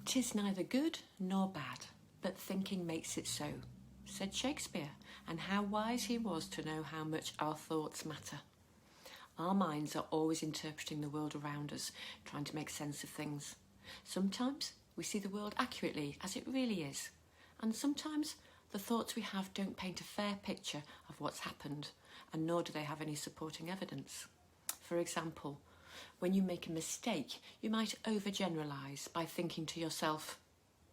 "'Tis neither good nor bad, but thinking makes it so," said Shakespeare, and how wise he was to know how much our thoughts matter. Our minds are always interpreting the world around us, trying to make sense of things. Sometimes we see the world accurately as it really is, and sometimes the thoughts we have don't paint a fair picture of what's happened, and nor do they have any supporting evidence. For example, when you make a mistake, you might overgeneralise by thinking to yourself,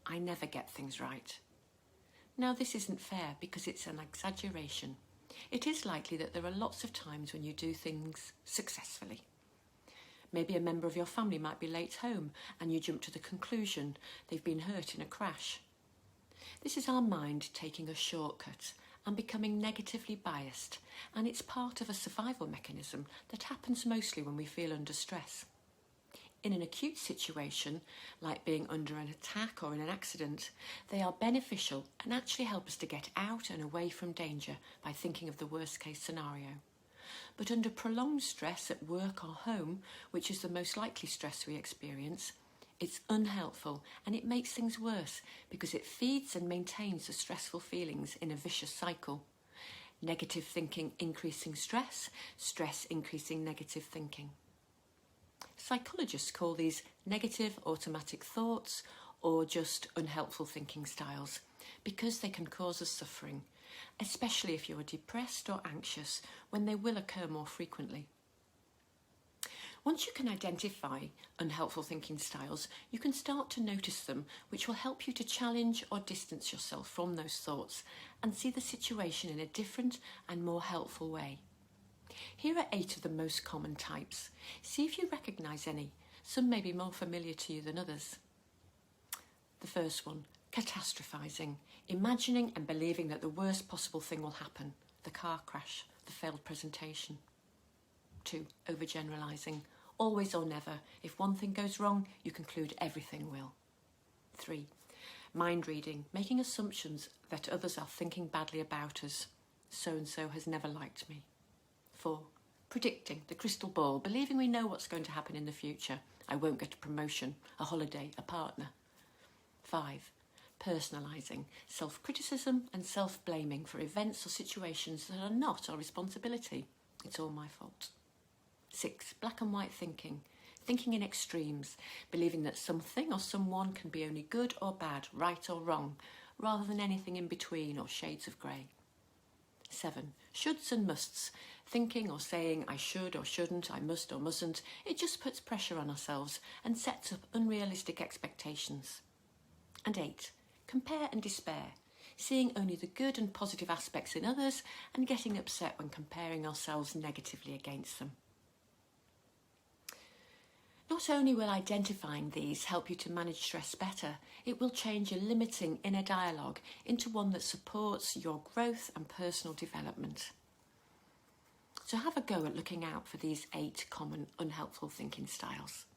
"I never get things right." Now, this isn't fair because it's an exaggeration. It is likely that there are lots of times when you do things successfully. Maybe a member of your family might be late home and you jump to the conclusion they've been hurt in a crash. This is our mind taking a shortcut and becoming negatively biased, and it's part of a survival mechanism that happens mostly when we feel under stress. In an acute situation, like being under an attack or in an accident, they are beneficial and actually help us to get out and away from danger by thinking of the worst case scenario. But under prolonged stress at work or home, which is the most likely stress we experience, it's unhelpful and it makes things worse because it feeds and maintains the stressful feelings in a vicious cycle. Negative thinking increasing stress, stress increasing negative thinking. Psychologists call these negative automatic thoughts or just unhelpful thinking styles because they can cause us suffering, especially if you are depressed or anxious, when they will occur more frequently. Once you can identify unhelpful thinking styles, you can start to notice them, which will help you to challenge or distance yourself from those thoughts and see the situation in a different and more helpful way. Here are 8 of the most common types. See if you recognise any. Some may be more familiar to you than others. The first one, catastrophising, imagining and believing that the worst possible thing will happen, the car crash, the failed presentation. 2, overgeneralising, always or never. If one thing goes wrong, you conclude everything will. 3, mind reading, making assumptions that others are thinking badly about us. So-and-so has never liked me. 4, predicting, the crystal ball, believing we know what's going to happen in the future. I won't get a promotion, a holiday, a partner. 5, personalising, self-criticism and self-blaming for events or situations that are not our responsibility. It's all my fault. 6, black and white thinking, thinking in extremes, believing that something or someone can be only good or bad, right or wrong, rather than anything in between or shades of grey. 7, shoulds and musts, thinking or saying I should or shouldn't, I must or mustn't. It just puts pressure on ourselves and sets up unrealistic expectations. And 8, compare and despair, seeing only the good and positive aspects in others and getting upset when comparing ourselves negatively against them. Not only will identifying these help you to manage stress better, it will change your limiting inner dialogue into one that supports your growth and personal development. So have a go at looking out for these 8 common unhelpful thinking styles.